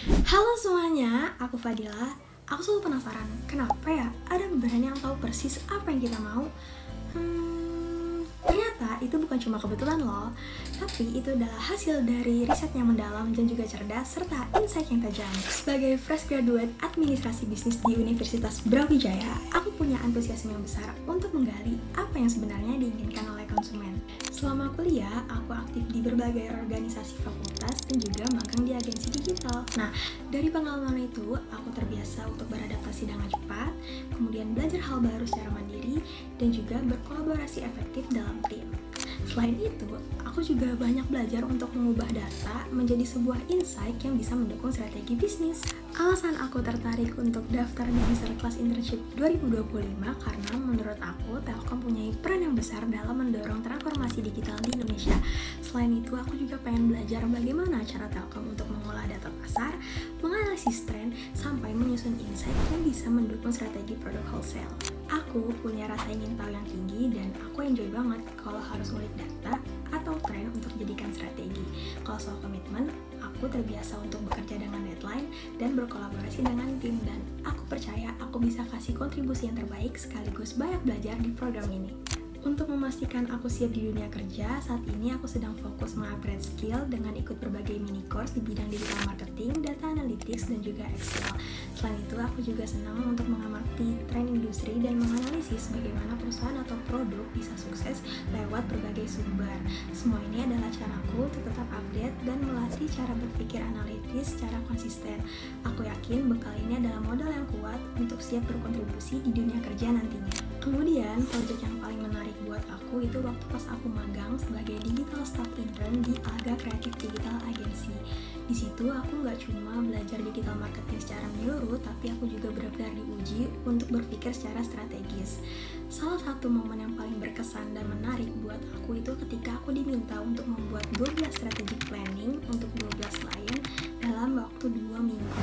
Halo semuanya, aku Fadila. Aku selalu penasaran, kenapa ya ada brand yang tahu persis apa yang kita mau? Ternyata itu bukan cuma kebetulan loh, tapi itu adalah hasil dari riset yang mendalam dan juga cerdas, serta insight yang tajam. Sebagai fresh graduate administrasi bisnis di Universitas Brawijaya, aku punya antusiasme yang besar untuk menggali apa yang sebenarnya diinginkan oleh konsumen. Selama kuliah, aku aktif di berbagai organisasi fakultas dan juga magang di agensi digital. Nah, dari pengalaman itu, aku terbiasa untuk beradaptasi dengan cepat, kemudian belajar hal baru secara mandiri, dan juga berkolaborasi efektif dalam tim. Selain itu, aku juga banyak belajar untuk mengubah data menjadi sebuah insight yang bisa mendukung strategi bisnis. Alasan aku tertarik untuk daftar di Master Class Internship 2025 karena menurut aku, Telkom punya peran yang besar dalam mendorong transformasi digital di Indonesia. Selain itu, aku juga pengen belajar bagaimana cara Telkom untuk mengolah data pasar, menganalisis tren, sampai menyusun insight yang bisa mendukung strategi produk wholesale. Aku punya rasa ingin tahu yang tinggi dan aku enjoy banget kalau harus ngulik data atau tren untuk jadikan strategi. Kalau soal komitmen, aku terbiasa untuk bekerja dengan deadline dan berkolaborasi dengan tim, dan aku percaya aku bisa kasih kontribusi yang terbaik sekaligus banyak belajar di program ini. Untuk memastikan aku siap di dunia kerja, saat ini aku sedang fokus mengupgrade skill dengan ikut berbagai mini course di bidang digital marketing, data analytics, dan juga Excel. Selain itu, aku juga senang untuk mengamati tren industri dan menganalisis bagaimana perusahaan atau produk bisa sukses lewat berbagai sumber. Semua ini adalah caraku untuk tetap update dan melatih cara berpikir analitis secara konsisten. Aku yakin bekal ini adalah modal yang kuat untuk siap berkontribusi di dunia kerja nantinya. Kemudian, proyek yang paling menarik buat aku itu waktu pas aku magang sebagai digital staff intern di Alga Creative Digital Agency. Di situ aku nggak cuma belajar digital marketing secara menyeluruh, tapi aku juga benar-benar diuji untuk berpikir secara strategis. Salah satu momen yang paling berkesan dan menarik buat aku itu ketika aku diminta untuk membuat 12 strategic planning untuk 12 klien dalam waktu 2 minggu.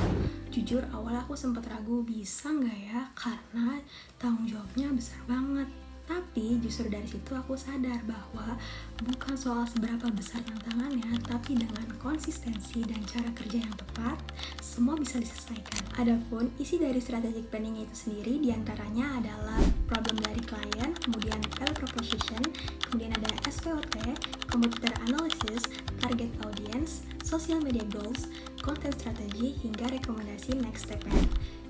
Jujur awal aku sempat ragu bisa nggak ya, karena tanggung jawabnya besar banget. Tapi justru dari situ aku sadar bahwa bukan soal seberapa besar tantangannya, tapi dengan konsistensi dan cara kerja yang tepat, semua bisa diselesaikan. Adapun isi dari strategic planning itu sendiri diantaranya adalah problem dari klien, kemudian value proposition, kemudian ada SWOT, competitor analysis, target audience, social media goals, content strategy, hingga rekomendasi next step-nya.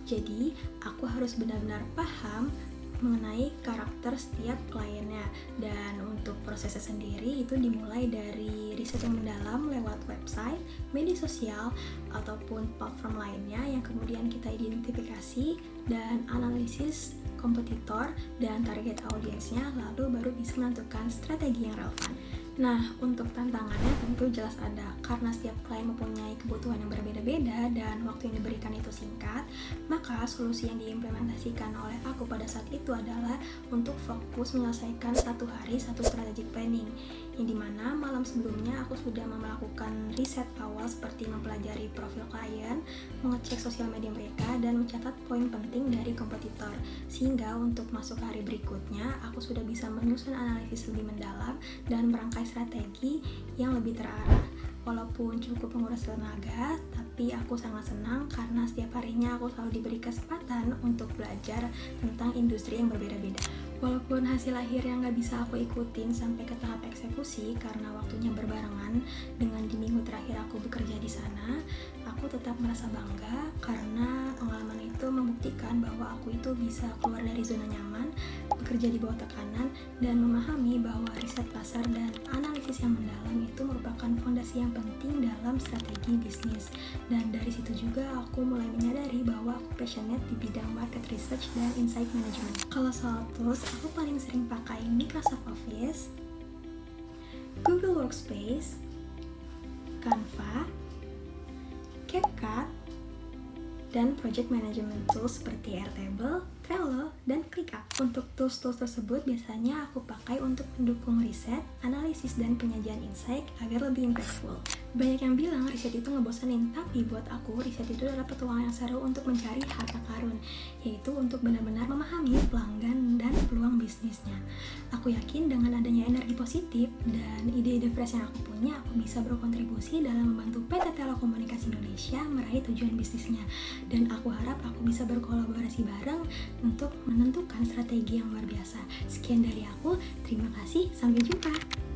Jadi, aku harus benar-benar paham mengenai karakter setiap kliennya, dan untuk prosesnya sendiri itu dimulai dari riset yang mendalam lewat website, media sosial, ataupun platform lainnya yang kemudian kita identifikasi dan analisis kompetitor dan target audiensnya, lalu baru bisa menentukan strategi yang relevan. Nah, untuk tantangannya tentu jelas ada, karena setiap klien mempunyai kebutuhan yang berbeda-beda dan waktu yang diberikan itu singkat, maka solusi yang diimplementasikan oleh aku pada saat itu adalah untuk fokus menyelesaikan satu hari satu strategic planning, yang dimana malam sebelumnya aku sudah melakukan riset awal seperti mempelajari profil klien, mengecek sosial media mereka, dan mencatat poin penting dari kompetitor, sehingga untuk masuk hari berikutnya aku sudah bisa menyusun analisis lebih mendalam dan merangkai strategi yang lebih terarah. Walaupun cukup menguras tenaga, tapi aku sangat senang karena setiap harinya aku selalu diberi kesempatan untuk belajar tentang industri yang berbeda-beda. Walaupun hasil akhirnya nggak bisa aku ikutin sampai ke tahap eksekusi karena waktunya berbarengan dengan di minggu terakhir aku bekerja di sana, aku tetap merasa bangga karena pengalaman itu membuktikan bahwa aku itu bisa keluar dari zona nyaman, bekerja di bawah tekanan, dan memahami bahwa riset pasar dan analisis yang mendalam itu merupakan fondasi yang penting dalam strategi bisnis. Dan dari situ juga aku mulai menyadari bahwa aku passionate di bidang market research dan insight management. Kalau soal tools, aku paling sering pakai Microsoft Office, Google Workspace, Canva, CapCut, dan project management tools seperti Airtable, Trello, dan ClickUp. Untuk tools-tools tersebut biasanya aku pakai untuk mendukung riset, analisis, dan penyajian insight agar lebih impactful. Banyak yang bilang riset itu ngebosenin, tapi buat aku riset itu adalah petualangan yang seru untuk mencari harta karun, yaitu untuk benar-benar memahami pelanggan dan peluang bisnisnya. Aku yakin dengan adanya energi positif dan ide-ide fresh yang aku punya, aku bisa berkontribusi dalam membantu PT Telekomunikasi Indonesia meraih tujuan bisnisnya. Dan aku harap aku bisa berkolaborasi bareng untuk menentukan strategi yang luar biasa. Sekian dari aku, terima kasih, sampai jumpa.